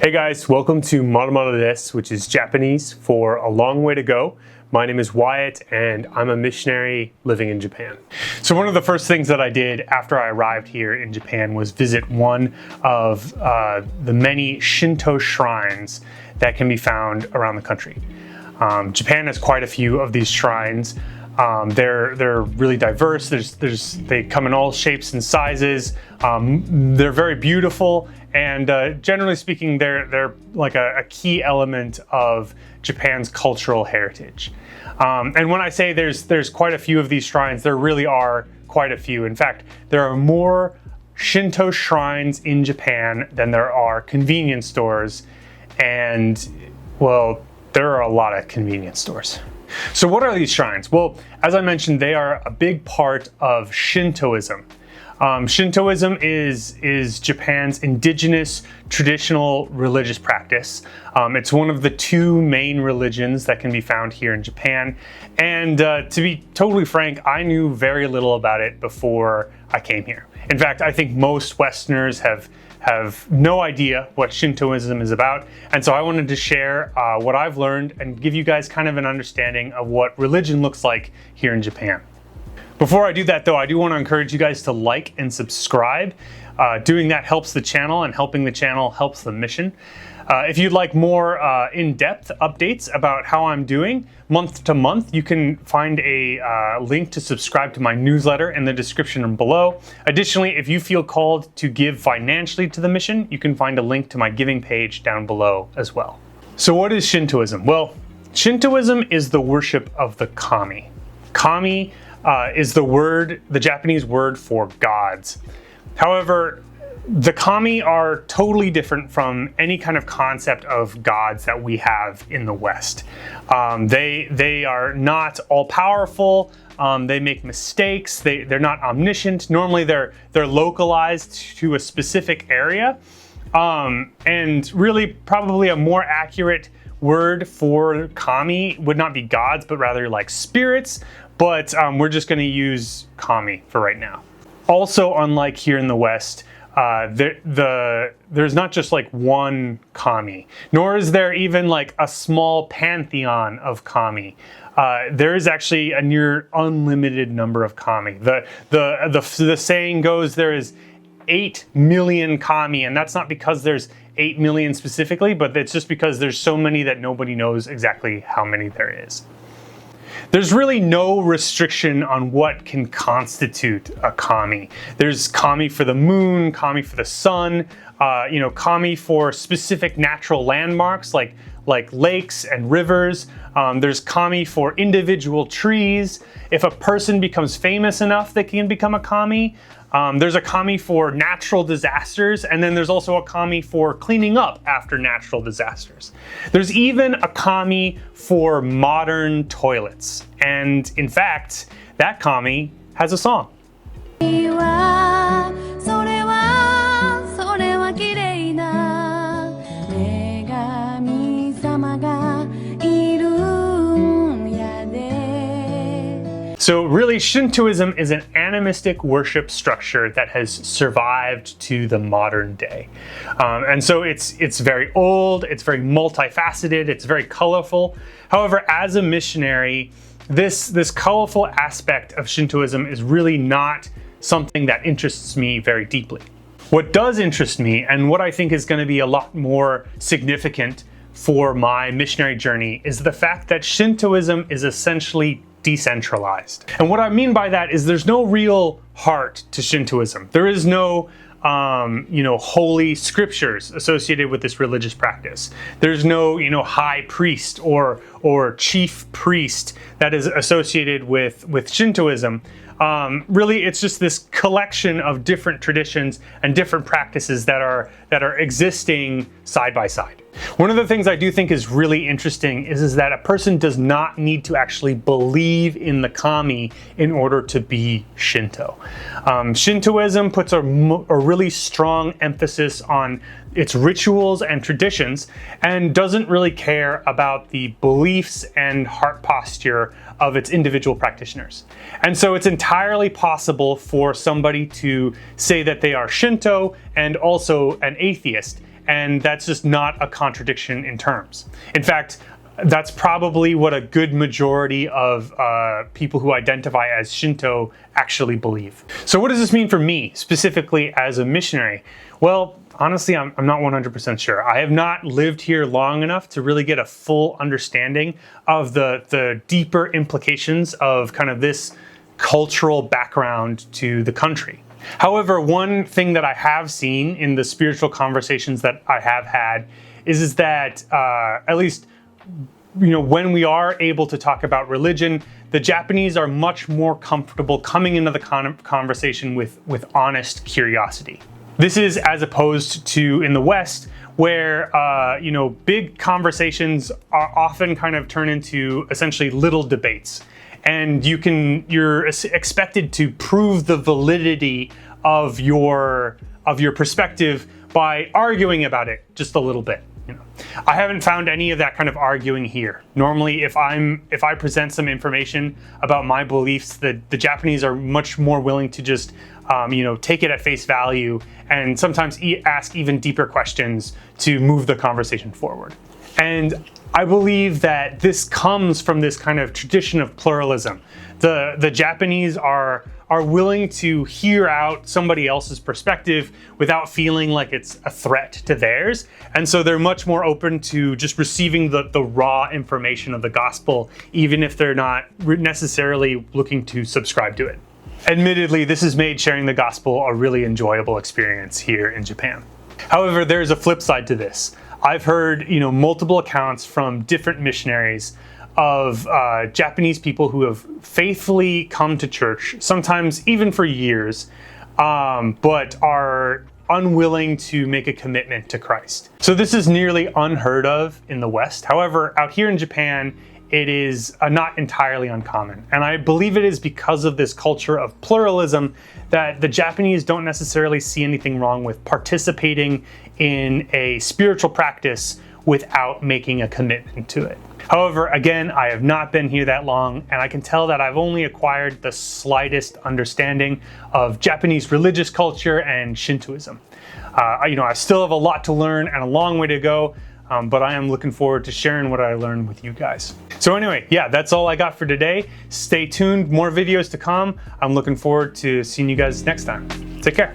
Hey guys, welcome to Maru desu, which is Japanese for a long way to go. My name is Wyatt and I'm a missionary living in Japan. So one of the first things that I did after I arrived here in Japan was visit one of the many Shinto shrines that can be found around the country. Japan has quite a few of these shrines. They're really diverse. They come in all shapes and sizes. They're very beautiful, and generally speaking, they're like a key element of Japan's cultural heritage. And when I say there's quite a few of these shrines, there really are quite a few. In fact, there are more Shinto shrines in Japan than there are convenience stores, and well, there are a lot of convenience stores. So what are these shrines? Well, as I mentioned, they are a big part of Shintoism. Shintoism is Japan's indigenous traditional religious practice. It's one of the two main religions that can be found here in Japan. And to be totally frank, I knew very little about it before I came here. In fact, I think most Westerners have no idea what Shintoism is about, and so I wanted to share what I've learned and give you guys kind of an understanding of what religion looks like here in Japan. Before I do that though, I do want to encourage you guys to like and subscribe. Doing that helps the channel, and helping the channel helps the mission. If you'd like more in-depth updates about how I'm doing month to month, you can find a link to subscribe to my newsletter in the description below. Additionally, if you feel called to give financially to the mission, you can find a link to my giving page down below as well. So what is Shintoism? Well, Shintoism is the worship of the kami. Kami is the Japanese word for gods. However, the kami are totally different from any kind of concept of gods that we have in the West. They are not all-powerful. They make mistakes. They're not omniscient. Normally, they're localized to a specific area. And really, probably a more accurate word for kami would not be gods, but rather like spirits. But we're just going to use kami for right now. Also, unlike here in the West, there's not just like one kami, nor is there even like a small pantheon of kami. There is actually a near unlimited number of kami. The saying goes there is 8 million kami, and that's not because there's 8 million specifically, but it's just because there's so many that nobody knows exactly how many there is. There's really no restriction on what can constitute a kami. There's kami for the moon, kami for the sun, kami for specific natural landmarks like lakes and rivers. There's kami for individual trees. If a person becomes famous enough, they can become a kami. There's a kami for natural disasters, and then there's also a kami for cleaning up after natural disasters. There's even a kami for modern toilets, and in fact, that kami has a song. So really, Shintoism is an animistic worship structure that has survived to the modern day. And so it's very old, it's very multifaceted, it's very colorful. However, as a missionary, this colorful aspect of Shintoism is really not something that interests me very deeply. What does interest me, and what I think is going to be a lot more significant for my missionary journey, is the fact that Shintoism is essentially decentralized. And what I mean by that is there's no real heart to Shintoism. There is no holy scriptures associated with this religious practice. There's no high priest or chief priest that is associated with Shintoism. Really, it's just this collection of different traditions and different practices that are existing side by side. One of the things I do think is really interesting is that a person does not need to actually believe in the kami in order to be Shinto. Shintoism puts a really strong emphasis on its rituals and traditions, and doesn't really care about the beliefs and heart posture of its individual practitioners. And so it's entirely possible for somebody to say that they are Shinto and also an atheist, and that's just not a contradiction in terms. In fact, that's probably what a good majority of people who identify as Shinto actually believe. So what does this mean for me, specifically as a missionary? Well, honestly, I'm not 100% sure. I have not lived here long enough to really get a full understanding of the deeper implications of kind of this cultural background to the country. However, one thing that I have seen in the spiritual conversations that I have had is that at least, when we are able to talk about religion, the Japanese are much more comfortable coming into the conversation with honest curiosity. This is as opposed to in the West, where big conversations are often kind of turn into essentially little debates, and you're expected to prove the validity of your perspective by arguing about it just a little bit. I haven't found any of that kind of arguing here. Normally, if I present some information about my beliefs, the Japanese are much more willing to just take it at face value, and sometimes ask even deeper questions to move the conversation forward. And I believe that this comes from this kind of tradition of pluralism. The Japanese are willing to hear out somebody else's perspective without feeling like it's a threat to theirs. And so they're much more open to just receiving the raw information of the gospel, even if they're not necessarily looking to subscribe to it. Admittedly, this has made sharing the gospel a really enjoyable experience here in Japan. However, there's a flip side to this. I've heard, multiple accounts from different missionaries of Japanese people who have faithfully come to church, sometimes even for years, but are unwilling to make a commitment to Christ. So this is nearly unheard of in the West. However, out here in Japan, it is not entirely uncommon. And I believe it is because of this culture of pluralism that the Japanese don't necessarily see anything wrong with participating in a spiritual practice without making a commitment to it. However, again, I have not been here that long, and I can tell that I've only acquired the slightest understanding of Japanese religious culture and Shintoism. I still have a lot to learn and a long way to go, but I am looking forward to sharing what I learned with you guys. So anyway, yeah, that's all I got for today. Stay tuned, more videos to come. I'm looking forward to seeing you guys next time. Take care.